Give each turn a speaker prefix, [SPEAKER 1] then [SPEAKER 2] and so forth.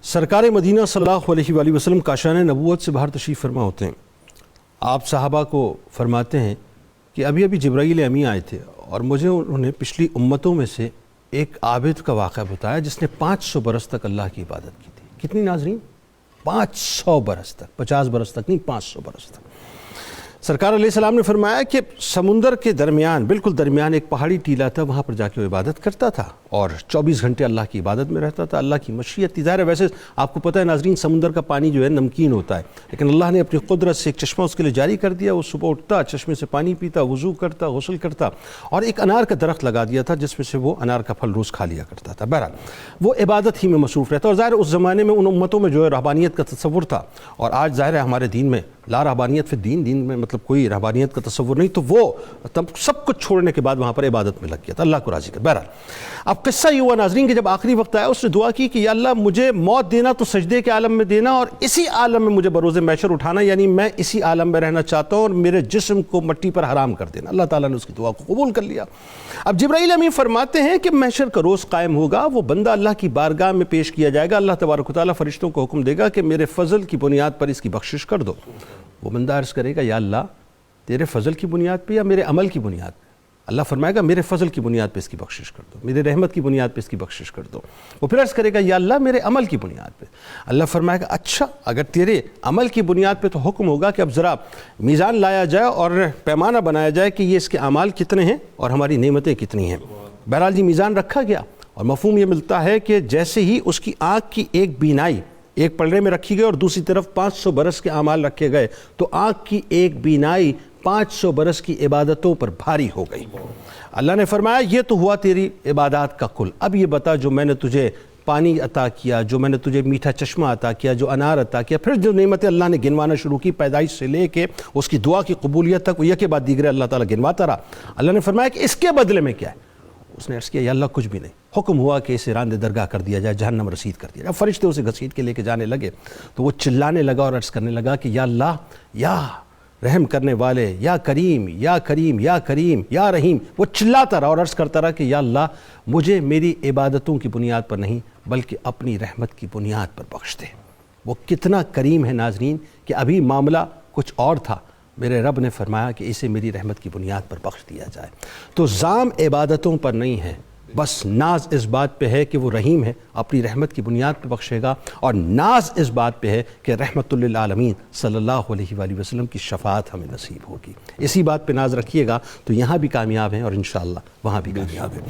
[SPEAKER 1] سرکار مدینہ صلی اللہ علیہ وآلہ وسلم کاشان نبوت سے باہر تشریف فرما ہوتے ہیں۔ آپ صحابہ کو فرماتے ہیں کہ ابھی جبرائیل امی آئے تھے اور مجھے انہوں نے پچھلی امتوں میں سے ایک عابد کا واقعہ بتایا جس نے 500 برس تک اللہ کی عبادت کی تھی۔ کتنی ناظرین؟ 500 برس تک، 50 برس تک نہیں، 500 برس تک۔ سرکار علیہ السلام نے فرمایا کہ سمندر کے درمیان، بالکل درمیان ایک پہاڑی ٹیلا تھا، وہاں پر جا کے وہ عبادت کرتا تھا اور 24 گھنٹے اللہ کی عبادت میں رہتا تھا، اللہ کی مشیت تھی۔ ظاہر ہے ویسے آپ کو پتہ ہے ناظرین، سمندر کا پانی جو ہے نمکین ہوتا ہے، لیکن اللہ نے اپنی قدرت سے ایک چشمہ اس کے لیے جاری کر دیا۔ وہ صبح اٹھتا، چشمے سے پانی پیتا، وضو کرتا، غسل کرتا، اور ایک انار کا درخت لگا دیا تھا جس میں سے وہ انار کا پھل روز کھا لیا کرتا تھا۔ بہرحال وہ عبادت ہی میں مصروف رہتا، اور ظاہر اس زمانے میں ان امتوں میں جو ہے رہبانیت کا تصور تھا، اور آج ظاہر ہے ہمارے دین میں لا رہبانیت فی الدین، دین میں مطلب کوئی رہبانیت کا تصور نہیں، تو وہ سب کچھ چھوڑنے کے بعد وہاں پر عبادت میں لگ گیا تھا، اللہ کو راضی کر۔ بہرحال اب قصہ یہ ہوا ناظرین کہ جب آخری وقت آیا اس نے دعا کی کہ یا اللہ مجھے موت دینا تو سجدے کے عالم میں دینا، اور اسی عالم میں مجھے بروز محشر اٹھانا، یعنی میں اسی عالم میں رہنا چاہتا ہوں، اور میرے جسم کو مٹی پر حرام کر دینا۔ اللہ تعالیٰ نے اس کی دعا کو قبول کر لیا۔ اب جبرائیل امین فرماتے ہیں کہ محشر کا روز قائم ہوگا، وہ بندہ اللہ کی بارگاہ میں پیش کیا جائے گا، اللہ تبارک و تعالیٰ فرشتوں کو حکم دے گا کہ میرے فضل کی بنیاد پر اس کی بخشش کر دو۔ وہ بندہ عرض کرے گا یا اللہ تیرے فضل کی بنیاد پہ یا میرے عمل کی بنیاد پہ؟ اللہ فرمائے گا میرے فضل کی بنیاد پہ اس کی بخشش کر دو، میرے رحمت کی بنیاد پہ اس کی بخشش کر دو۔ وہ پھر عرض کرے گا یا اللہ میرے عمل کی بنیاد پہ۔ اللہ فرمائے گا اچھا اگر تیرے عمل کی بنیاد پہ تو حکم ہوگا کہ اب ذرا میزان لایا جائے اور پیمانہ بنایا جائے کہ یہ اس کے اعمال کتنے ہیں اور ہماری نعمتیں کتنی ہیں۔ بہرحال جی میزان رکھا گیا، اور مفہوم یہ ملتا ہے کہ جیسے ہی اس کی آنکھ کی ایک بینائی ایک پلڑے میں رکھی گئی اور دوسری طرف 500 برس کے اعمال رکھے گئے، تو آنکھ کی ایک بینائی 500 برس کی عبادتوں پر بھاری ہو گئی۔ اللہ نے فرمایا یہ تو ہوا تیری عبادات کا کل، اب یہ بتا جو میں نے تجھے پانی عطا کیا، جو میں نے تجھے میٹھا چشمہ عطا کیا، جو انار عطا کیا، پھر جو نعمتیں اللہ نے گنوانا شروع کی پیدائش سے لے کے اس کی دعا کی قبولیت تک، وہ یک کے بعد دیگرے اللہ تعالیٰ گنواتا رہا۔ اللہ نے فرمایا کہ اس کے بدلے میں کیا ہے؟ اس نے عرض کیا یا اللہ کچھ بھی نہیں۔ حکم ہوا کہ اسے راندِ درگاہ کر دیا جائے، جہنم رسید کر دیا جائے۔ فرشتے اسے گھسیٹ کے لے کے جانے لگے تو وہ چلانے لگا اور عرض کرنے لگا کہ یا اللہ، یا رحم کرنے والے، یا کریم، یا کریم، یا کریم، یا رحیم۔ وہ چلاتا رہا اور عرض کرتا رہا کہ یا اللہ مجھے میری عبادتوں کی بنیاد پر نہیں بلکہ اپنی رحمت کی بنیاد پر بخش دے۔ وہ کتنا کریم ہے ناظرین کہ ابھی معاملہ کچھ اور تھا، میرے رب نے فرمایا کہ اسے میری رحمت کی بنیاد پر بخش دیا جائے۔ تو زام عبادتوں پر نہیں ہے، بس ناز اس بات پہ ہے کہ وہ رحیم ہے، اپنی رحمت کی بنیاد پہ بخشے گا، اور ناز اس بات پہ ہے کہ رحمت للعالمین صلی اللہ علیہ وآلہ وسلم کی شفاعت ہمیں نصیب ہوگی۔ اسی بات پہ ناز رکھیے گا تو یہاں بھی کامیاب ہیں اور انشاءاللہ وہاں بھی کامیاب ہیں۔